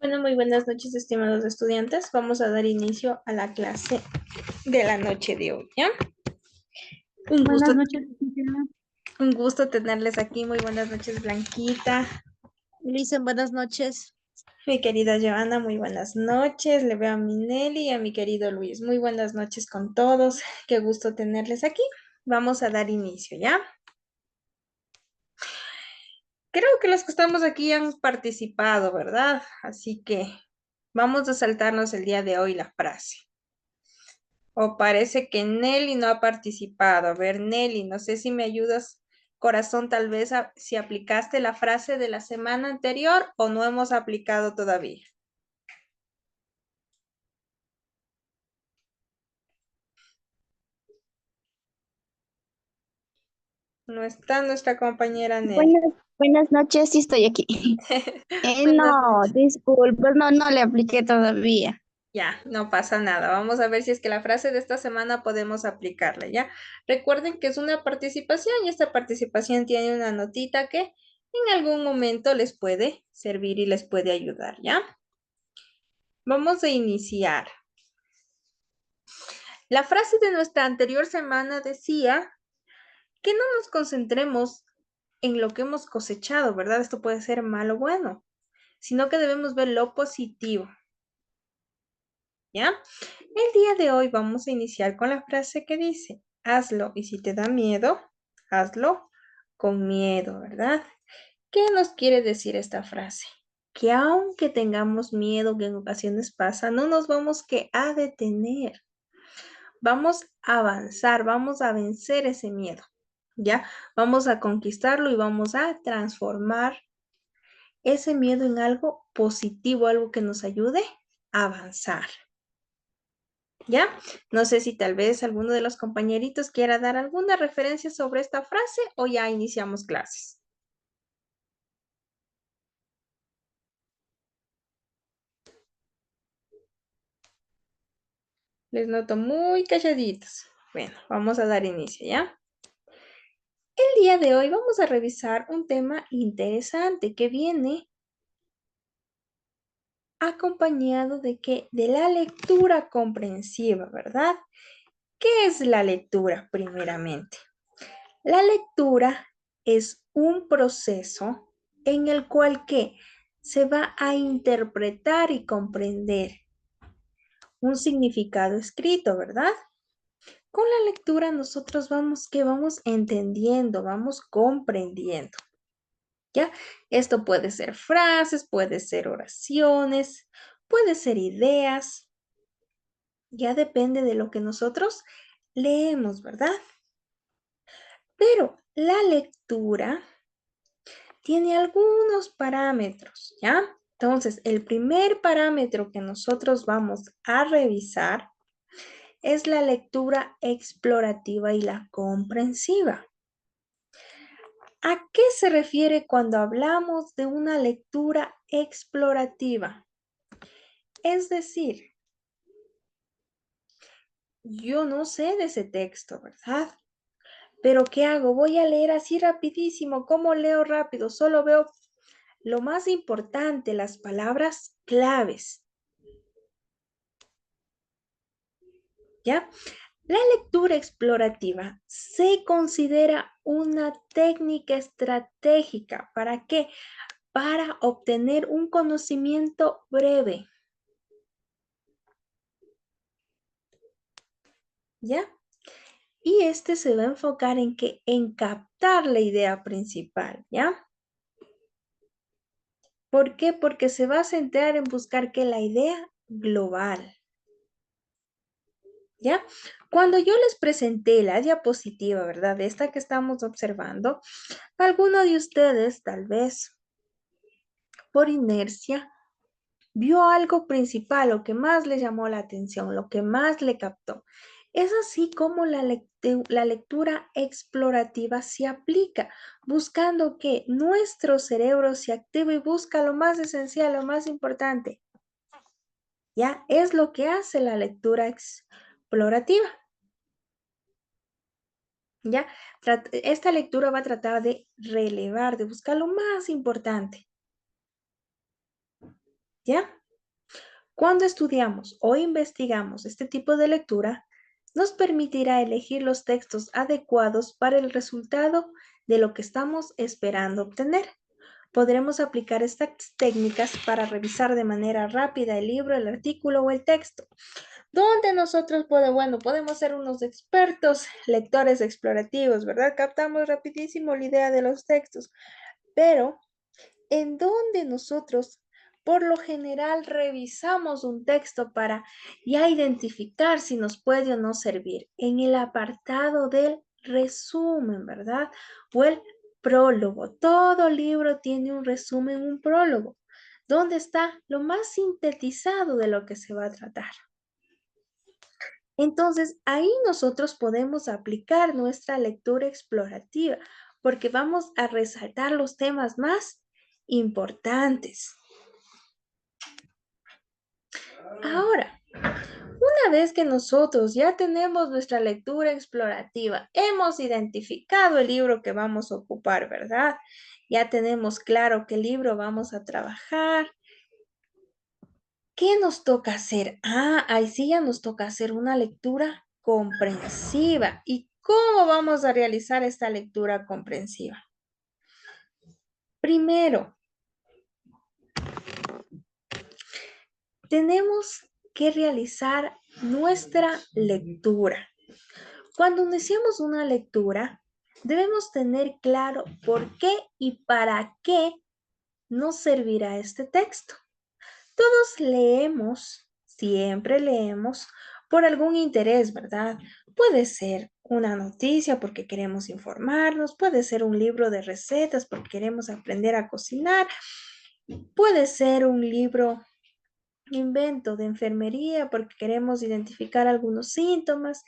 Bueno, muy buenas noches, estimados estudiantes. Vamos a dar inicio a la clase de la noche de hoy, ¿ya? Un Buenas gusto, noches, licenciada. un gusto tenerles aquí. Muy buenas noches, Blanquita. Listen, buenas noches. Mi querida Joana, muy buenas noches. Le veo a mi Nelly y a mi querido Luis. Muy buenas noches con todos. Qué gusto tenerles aquí. Vamos a dar inicio, ¿ya? Creo que los que estamos aquí han participado, ¿verdad? Así que vamos a saltarnos el día de hoy la frase. O parece que Nelly no ha participado. A ver, Nelly, no sé si me ayudas, corazón, tal vez si aplicaste la frase de la semana anterior o no hemos aplicado todavía. No está nuestra compañera Nelly. Buenas noches, sí estoy aquí. Buenas No, noches. disculpe, no le apliqué todavía. Ya, no pasa nada. Vamos a ver si es que la frase de esta semana podemos aplicarla, ¿ya? Recuerden que es una participación y esta participación tiene una notita que en algún momento les puede servir y les puede ayudar, ¿ya? Vamos a iniciar. La frase de nuestra anterior semana decía que no nos concentremos en lo que hemos cosechado, ¿verdad? Esto puede ser malo o bueno, sino que debemos ver lo positivo, ¿ya? El día de hoy vamos a iniciar con la frase que dice, hazlo y si te da miedo, hazlo con miedo, ¿verdad? ¿Qué nos quiere decir esta frase? Que aunque tengamos miedo, que en ocasiones pasa, no nos vamos que a detener. Vamos a avanzar, vamos a vencer ese miedo, ¿ya? Vamos a conquistarlo y vamos a transformar ese miedo en algo positivo, algo que nos ayude a avanzar, ¿ya? No sé si tal vez alguno de los compañeritos quiera dar alguna referencia sobre esta frase o ya iniciamos clases. Les noto muy calladitos. Bueno, vamos a dar inicio, ¿ya? El día de hoy vamos a revisar un tema interesante que viene acompañado de que de la lectura comprensiva, ¿verdad? ¿Qué es la lectura primeramente? La lectura es un proceso en el cual que se va a interpretar y comprender un significado escrito, ¿verdad? Con la lectura nosotros vamos entendiendo, vamos comprendiendo. ¿Ya? Esto puede ser frases, puede ser oraciones, puede ser ideas, ya depende de lo que nosotros leemos, ¿verdad? Pero la lectura tiene algunos parámetros, ¿ya? Entonces, el primer parámetro que nosotros vamos a revisar es la lectura explorativa y la comprensiva. ¿A qué se refiere cuando hablamos de una lectura explorativa? Es decir, yo no sé de ese texto, ¿verdad? Pero ¿qué hago? Voy a leer así rapidísimo. ¿Cómo leo rápido? Solo veo lo más importante, las palabras claves, ¿ya? La lectura explorativa se considera una técnica estratégica. ¿Para qué? Para obtener un conocimiento breve, ¿ya? Y este se va a enfocar en que en captar la idea principal, ¿ya? ¿Por qué? Porque se va a centrar en buscar que la idea global, ¿ya? Cuando yo les presenté la diapositiva, ¿verdad? Esta que estamos observando, alguno de ustedes, tal vez por inercia, vio algo principal, lo que más le llamó la atención, lo que más le captó. Es así como la lectura explorativa se aplica, buscando que nuestro cerebro se active y busca lo más esencial, lo más importante. Ya es lo que hace la lectura explorativa. Ya, esta lectura va a tratar de relevar, de buscar lo más importante. ¿Ya? Cuando estudiamos o investigamos este tipo de lectura, nos permitirá elegir los textos adecuados para el resultado de lo que estamos esperando obtener. Podremos aplicar estas técnicas para revisar de manera rápida el libro, el artículo o el texto, donde nosotros podemos ser unos expertos lectores explorativos, ¿verdad? Captamos rapidísimo la idea de los textos, pero en donde nosotros por lo general revisamos un texto para ya identificar si nos puede o no servir en el apartado del resumen, ¿verdad? O el prólogo. Todo libro tiene un resumen, un prólogo, donde está lo más sintetizado de lo que se va a tratar. Entonces, ahí nosotros podemos aplicar nuestra lectura explorativa porque vamos a resaltar los temas más importantes. Ahora, una vez que nosotros ya tenemos nuestra lectura explorativa, hemos identificado el libro que vamos a ocupar, ¿verdad? Ya tenemos claro qué libro vamos a trabajar. ¿Qué nos toca hacer? Ahí sí ya nos toca hacer una lectura comprensiva. ¿Y cómo vamos a realizar esta lectura comprensiva? Primero, tenemos que realizar nuestra lectura. Cuando iniciamos una lectura, debemos tener claro por qué y para qué nos servirá este texto. Todos leemos, siempre leemos por algún interés, ¿verdad? Puede ser una noticia porque queremos informarnos, puede ser un libro de recetas porque queremos aprender a cocinar, puede ser un libro invento de enfermería porque queremos identificar algunos síntomas.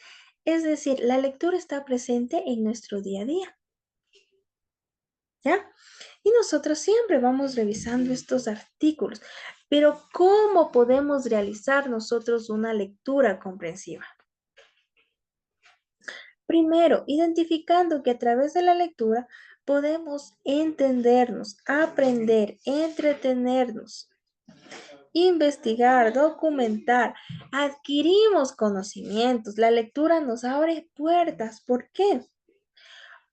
Es decir, la lectura está presente en nuestro día a día, ¿ya? Y nosotros siempre vamos revisando estos artículos, pero ¿cómo podemos realizar nosotros una lectura comprensiva? Primero, identificando que a través de la lectura podemos entendernos, aprender, entretenernos, investigar, documentar, adquirimos conocimientos. La lectura nos abre puertas. ¿Por qué?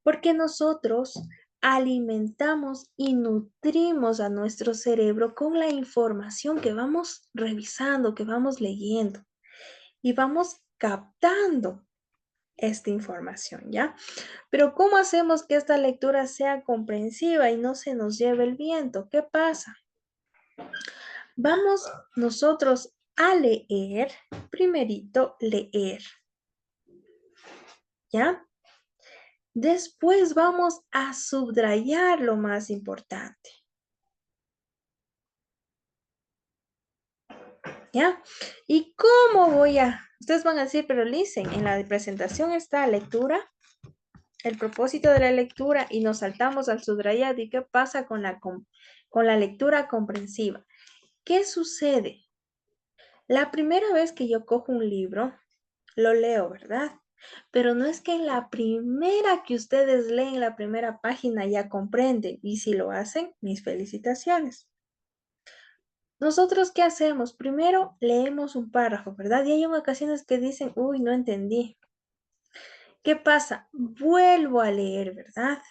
Porque nosotros alimentamos y nutrimos a nuestro cerebro con la información que vamos revisando, que vamos leyendo y vamos captando esta información, ¿ya? Pero ¿cómo hacemos que esta lectura sea comprensiva y no se nos lleve el viento? ¿Qué pasa? Vamos nosotros a leer, primerito leer, ¿ya? Después vamos a subrayar lo más importante, ¿ya? ¿Y cómo voy a? Ustedes van a decir, pero listen, en la presentación está lectura, el propósito de la lectura y nos saltamos al subrayado. ¿Y qué pasa con la lectura comprensiva? ¿Qué sucede? La primera vez que yo cojo un libro, lo leo, ¿verdad? Pero no es que en la primera que ustedes leen la primera página ya comprenden. Y si lo hacen, mis felicitaciones. Nosotros, ¿qué hacemos? Primero leemos un párrafo, ¿verdad? Y hay ocasiones que dicen, uy, no entendí. ¿Qué pasa? Vuelvo a leer, ¿verdad?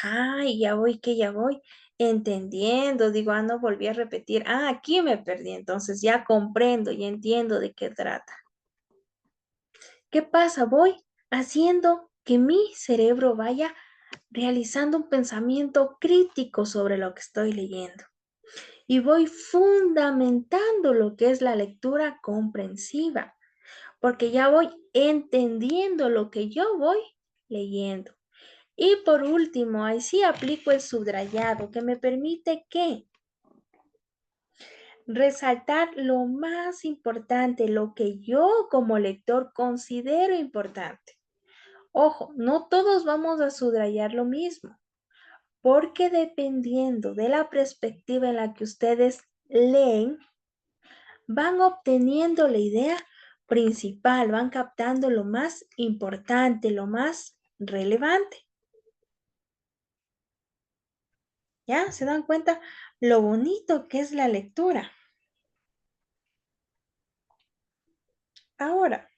Ay, ya voy, que ya voy entendiendo. Digo, no volví a repetir. Aquí me perdí. Entonces ya comprendo, ya entiendo de qué trata. ¿Qué pasa? Voy haciendo que mi cerebro vaya realizando un pensamiento crítico sobre lo que estoy leyendo. Y voy fundamentando lo que es la lectura comprensiva, porque ya voy entendiendo lo que yo voy leyendo. Y por último, ahí sí aplico el subrayado, que me permite que resaltar lo más importante, lo que yo como lector considero importante. Ojo, no todos vamos a subrayar lo mismo, porque dependiendo de la perspectiva en la que ustedes leen, van obteniendo la idea principal, van captando lo más importante, lo más relevante. ¿Ya? ¿Se dan cuenta lo bonito que es la lectura? Ahora,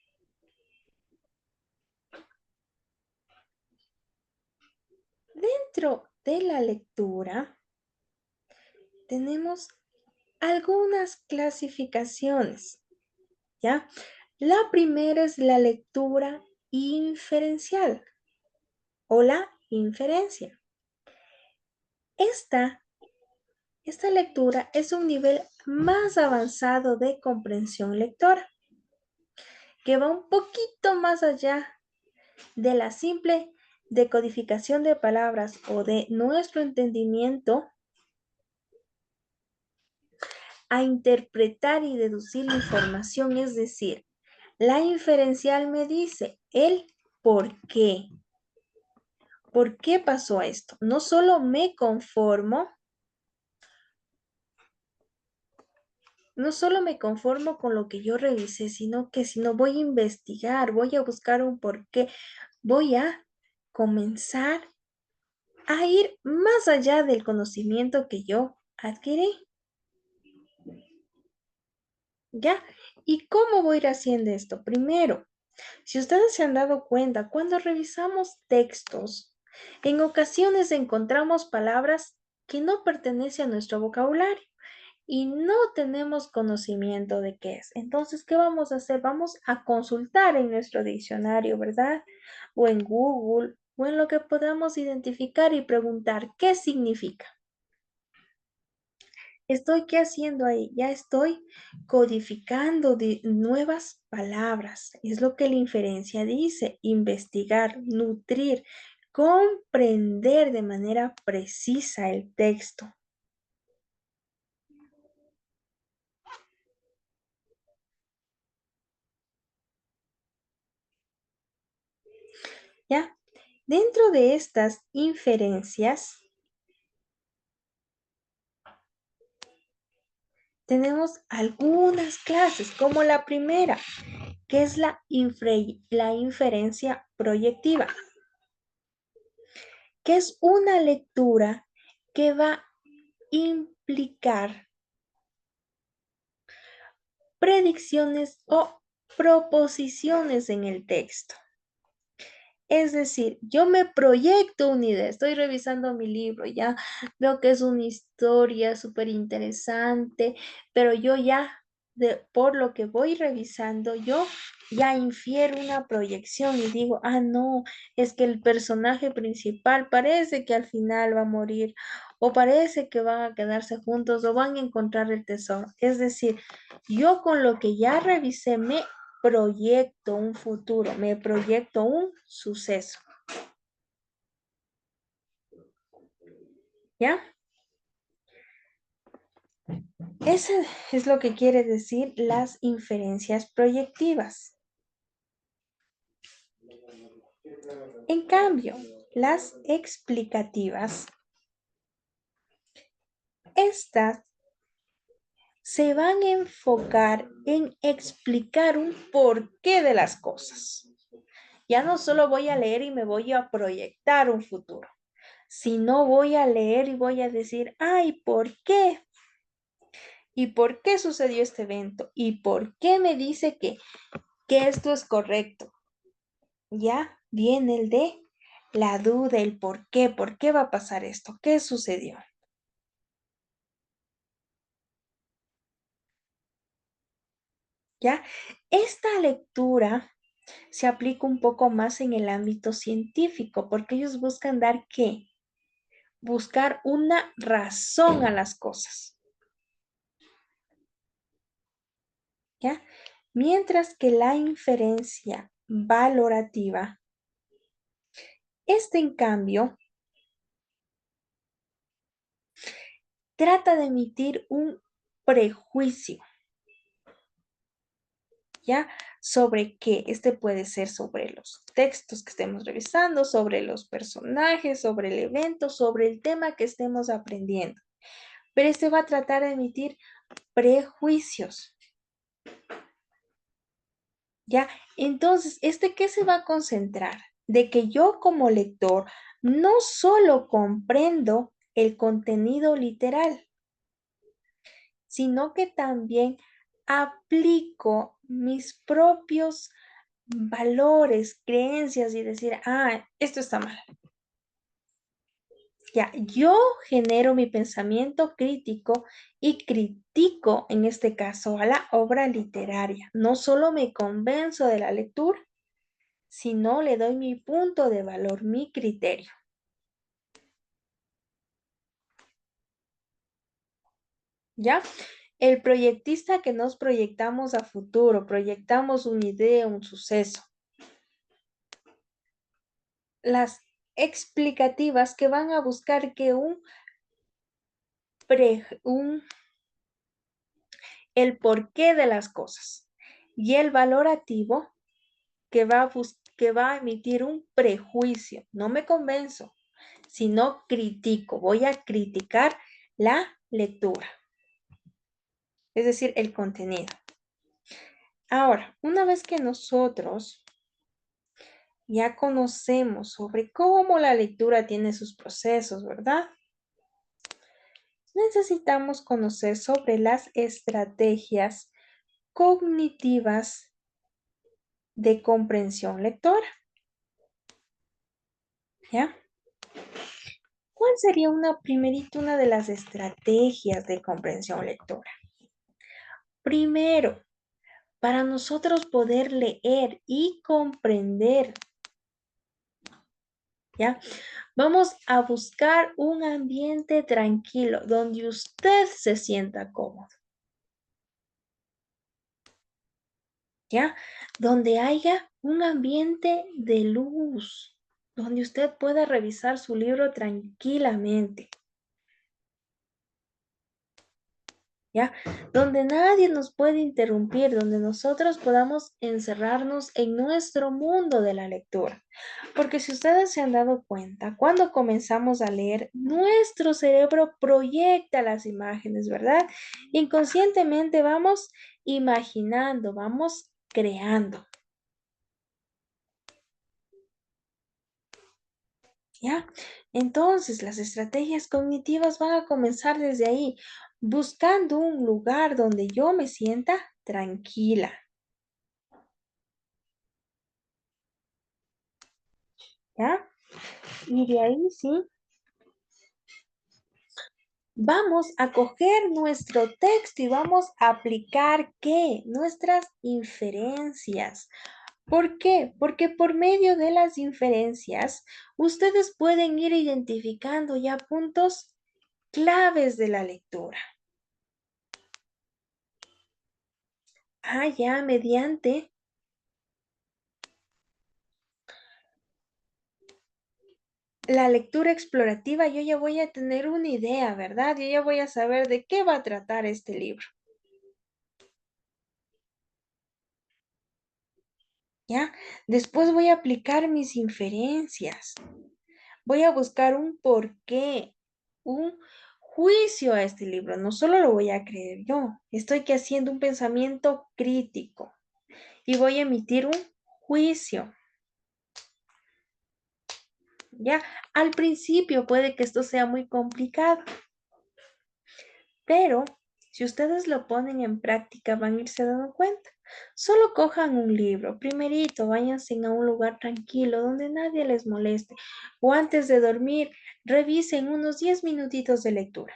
dentro de la lectura tenemos algunas clasificaciones, ¿ya? La primera es la lectura inferencial o la inferencia. Esta, esta lectura es un nivel más avanzado de comprensión lectora, que va un poquito más allá de la simple decodificación de palabras o de nuestro entendimiento a interpretar y deducir la información, es decir, la inferencial me dice el por qué. ¿Por qué pasó esto? No solo me conformo, no solo me conformo con lo que yo revisé, sino que si no voy a investigar, voy a buscar un por qué, voy a comenzar a ir más allá del conocimiento que yo adquirí. ¿Ya? ¿Y cómo voy a ir haciendo esto? Primero, si ustedes se han dado cuenta, cuando revisamos textos, en ocasiones encontramos palabras que no pertenecen a nuestro vocabulario y no tenemos conocimiento de qué es. Entonces, ¿qué vamos a hacer? Vamos a consultar en nuestro diccionario, ¿verdad? O en Google, o en lo que podamos identificar y preguntar qué significa. Estoy, ¿qué haciendo ahí? Ya estoy codificando de nuevas palabras. Es lo que la inferencia dice, investigar, nutrir, comprender de manera precisa el texto. ¿Ya? Dentro de estas inferencias tenemos algunas clases, como la primera, que es la inferencia proyectiva, que es una lectura que va a implicar predicciones o proposiciones en el texto. Es decir, yo me proyecto una idea, estoy revisando mi libro, ya veo que es una historia súper interesante, pero yo ya, por lo que voy revisando, yo ya infiero una proyección y digo, ah, no, es que el personaje principal parece que al final va a morir, o parece que van a quedarse juntos, o van a encontrar el tesoro. Es decir, yo con lo que ya revisé me proyecto un futuro, me proyecto un suceso. ¿Ya? Eso es lo que quiere decir las inferencias proyectivas. En cambio, las explicativas, estas se van a enfocar en explicar un porqué de las cosas. Ya no solo voy a leer y me voy a proyectar un futuro, sino voy a leer y voy a decir, ay, ¿por qué? ¿Y por qué sucedió este evento? ¿Y por qué me dice que esto es correcto? Ya viene el de la duda, el por qué va a pasar esto, qué sucedió. ¿Ya? Esta lectura se aplica un poco más en el ámbito científico, porque ellos buscan dar qué? Buscar una razón a las cosas. ¿Ya? Mientras que la inferencia valorativa, este en cambio, trata de emitir un prejuicio, ¿ya? Sobre qué. Este puede ser sobre los textos que estemos revisando, sobre los personajes, sobre el evento, sobre el tema que estemos aprendiendo. Pero este va a tratar de emitir prejuicios, ¿ya? Entonces, ¿este qué se va a concentrar? De que yo como lector no solo comprendo el contenido literal, sino que también aplico mis propios valores, creencias y decir, esto está mal. Ya, yo genero mi pensamiento crítico y critico, en este caso, a la obra literaria. No solo me convenzo de la lectura, sino le doy mi punto de valor, mi criterio. ¿Ya? El proyectista que nos proyectamos a futuro, proyectamos una idea, un suceso. Las explicativas que van a buscar que el porqué de las cosas. Y el valorativo que va a emitir un prejuicio. No me convenzo, sino critico. Voy a criticar la lectura, es decir, el contenido. Ahora, una vez que nosotros ya conocemos sobre cómo la lectura tiene sus procesos, ¿verdad? Necesitamos conocer sobre las estrategias cognitivas de comprensión lectora. ¿Ya? ¿Cuál sería una de las estrategias de comprensión lectora? Primero, para nosotros poder leer y comprender, ¿ya? Vamos a buscar un ambiente tranquilo donde usted se sienta cómodo, ¿ya? Donde haya un ambiente de luz, donde usted pueda revisar su libro tranquilamente, ¿ya? Donde nadie nos puede interrumpir, donde nosotros podamos encerrarnos en nuestro mundo de la lectura. Porque si ustedes se han dado cuenta, cuando comenzamos a leer, nuestro cerebro proyecta las imágenes, ¿verdad? Inconscientemente vamos imaginando, vamos creando, ¿ya? Entonces, las estrategias cognitivas van a comenzar desde ahí, buscando un lugar donde yo me sienta tranquila. ¿Ya? Y de ahí sí, vamos a coger nuestro texto y vamos a aplicar ¿qué? Nuestras inferencias. ¿Por qué? Porque por medio de las inferencias, ustedes pueden ir identificando ya puntos claves de la lectura. Ya mediante la lectura explorativa, yo ya voy a tener una idea, ¿verdad? Yo ya voy a saber de qué va a tratar este libro. ¿Ya? Después voy a aplicar mis inferencias. Voy a buscar un porqué, un juicio a este libro. No solo lo voy a creer yo, estoy que haciendo un pensamiento crítico y voy a emitir un juicio. ¿Ya? Al principio puede que esto sea muy complicado, pero si ustedes lo ponen en práctica van a irse dando cuenta. Solo cojan un libro, primerito, váyanse a un lugar tranquilo donde nadie les moleste o antes de dormir revisen unos 10 minutitos de lectura,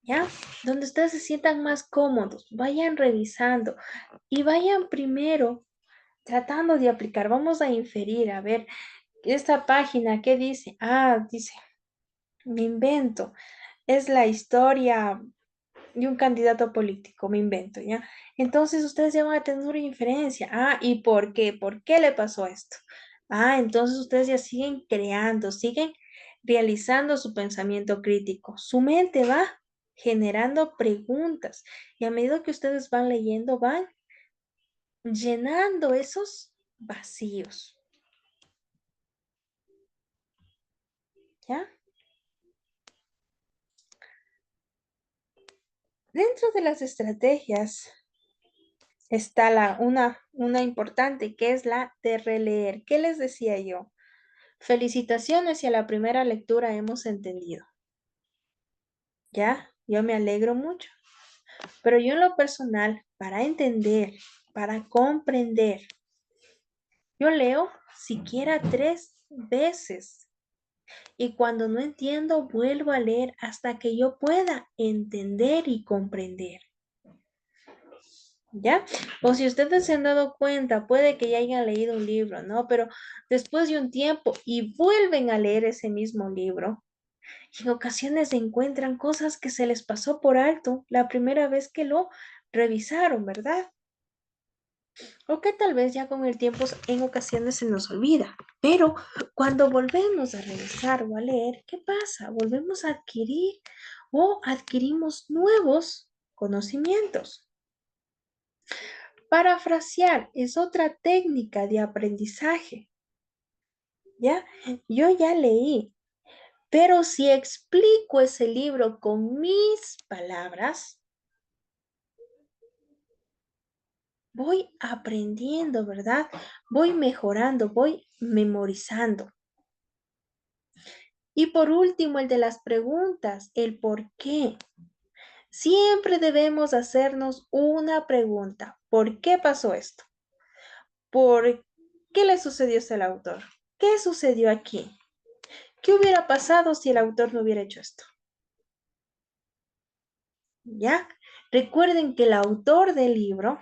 ¿ya? Donde ustedes se sientan más cómodos, vayan revisando y vayan primero tratando de aplicar. Vamos a inferir, a ver, esta página, ¿qué dice? Dice, me invento, es la historia de un candidato político, me invento, ¿ya? Entonces ustedes ya van a tener una inferencia. ¿Y por qué? ¿Por qué le pasó esto? Entonces ustedes ya siguen creando, siguen realizando su pensamiento crítico. Su mente va generando preguntas y a medida que ustedes van leyendo, van llenando esos vacíos, ¿ya? Dentro de las estrategias está una importante que es la de releer. ¿Qué les decía yo? Felicitaciones si a la primera lectura hemos entendido. ¿Ya? Yo me alegro mucho. Pero yo en lo personal, para entender, para comprender, yo leo siquiera 3 veces. Y cuando no entiendo, vuelvo a leer hasta que yo pueda entender y comprender. ¿Ya? O si ustedes se han dado cuenta, puede que ya hayan leído un libro, ¿no? Pero después de un tiempo y vuelven a leer ese mismo libro, y en ocasiones encuentran cosas que se les pasó por alto la primera vez que lo revisaron, ¿verdad? O que tal vez ya con el tiempo en ocasiones se nos olvida. Pero cuando volvemos a revisar o a leer, ¿qué pasa? Volvemos a adquirir o adquirimos nuevos conocimientos. Parafrasear es otra técnica de aprendizaje. ¿Ya? Yo ya leí, pero si explico ese libro con mis palabras, voy aprendiendo, ¿verdad? Voy mejorando, voy memorizando. Y por último, el de las preguntas, el por qué. Siempre debemos hacernos una pregunta. ¿Por qué pasó esto? ¿Por qué le sucedió esto al autor? ¿Qué sucedió aquí? ¿Qué hubiera pasado si el autor no hubiera hecho esto? ¿Ya? Recuerden que el autor del libro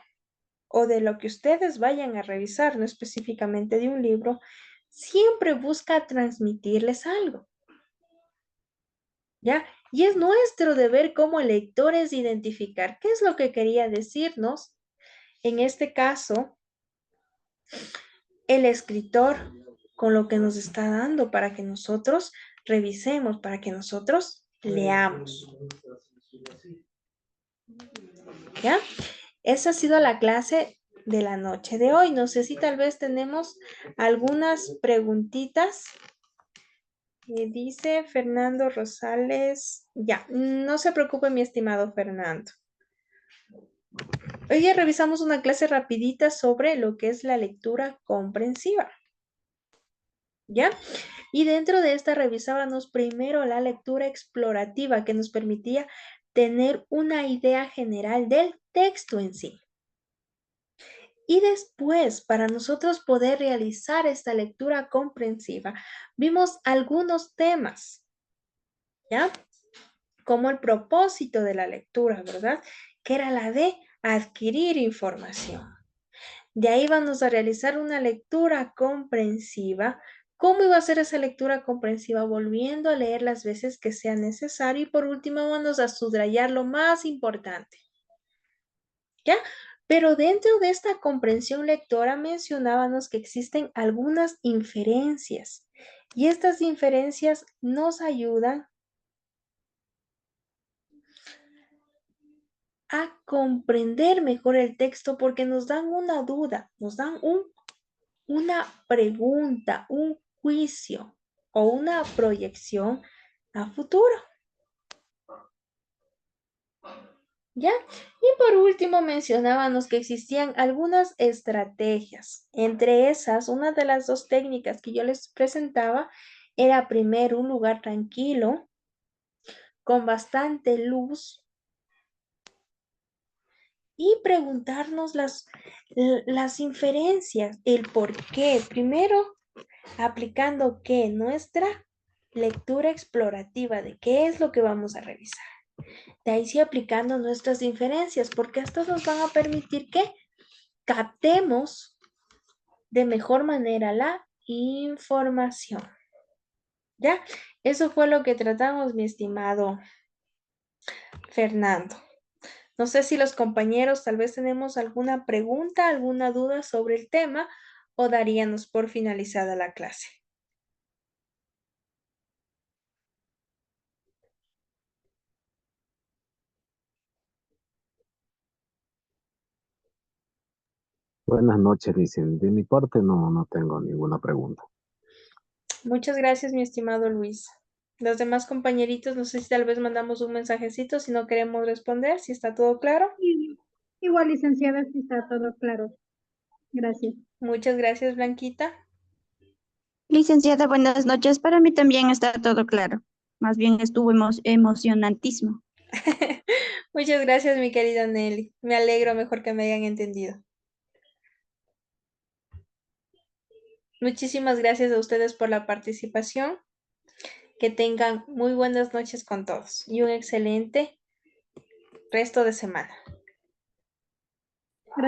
o de lo que ustedes vayan a revisar, no específicamente de un libro, siempre busca transmitirles algo. ¿Ya? Y es nuestro deber como lectores identificar qué es lo que quería decirnos, en este caso, el escritor con lo que nos está dando para que nosotros revisemos, para que nosotros leamos. ¿Ya? Esa ha sido la clase de la noche de hoy. No sé si tal vez tenemos algunas preguntitas. Dice Fernando Rosales. Ya, no se preocupe, mi estimado Fernando. Hoy ya revisamos una clase rapidita sobre lo que es la lectura comprensiva. ¿Ya? Y dentro de esta revisábamos primero la lectura explorativa que nos permitía tener una idea general del texto en sí. Y después, para nosotros poder realizar esta lectura comprensiva, vimos algunos temas, ¿ya? Como el propósito de la lectura, ¿verdad? Que era la de adquirir información. De ahí vamos a realizar una lectura comprensiva. ¿Cómo iba a ser esa lectura comprensiva? Volviendo a leer las veces que sea necesario y por último vamos a subrayar lo más importante. ¿Ya? Pero dentro de esta comprensión lectora mencionábamos que existen algunas inferencias y estas inferencias nos ayudan a comprender mejor el texto porque nos dan una duda, nos dan una pregunta, un juicio o una proyección a futuro. ¿Ya? Y por último mencionábamos que existían algunas estrategias. Entre esas, una de las 2 técnicas que yo les presentaba era primero un lugar tranquilo, con bastante luz y preguntarnos las inferencias, el por qué. Primero, aplicando qué, nuestra lectura explorativa de qué es lo que vamos a revisar. De ahí sí aplicando nuestras inferencias, porque estas nos van a permitir que captemos de mejor manera la información. ¿Ya? Eso fue lo que tratamos, mi estimado Fernando. No sé si los compañeros tal vez tenemos alguna pregunta, alguna duda sobre el tema o daríamos por finalizada la clase. Buenas noches, dicen. De mi parte no tengo ninguna pregunta. Muchas gracias, mi estimado Luis. Los demás compañeritos, no sé si tal vez mandamos un mensajecito si no queremos responder, si está todo claro. Igual, licenciada, sí está todo claro. Gracias. Muchas gracias, Blanquita. Licenciada, buenas noches. Para mí también está todo claro. Más bien estuvo emocionantísimo. Muchas gracias, mi querida Nelly. Me alegro mejor que me hayan entendido. Muchísimas gracias a ustedes por la participación. Que tengan muy buenas noches con todos y un excelente resto de semana.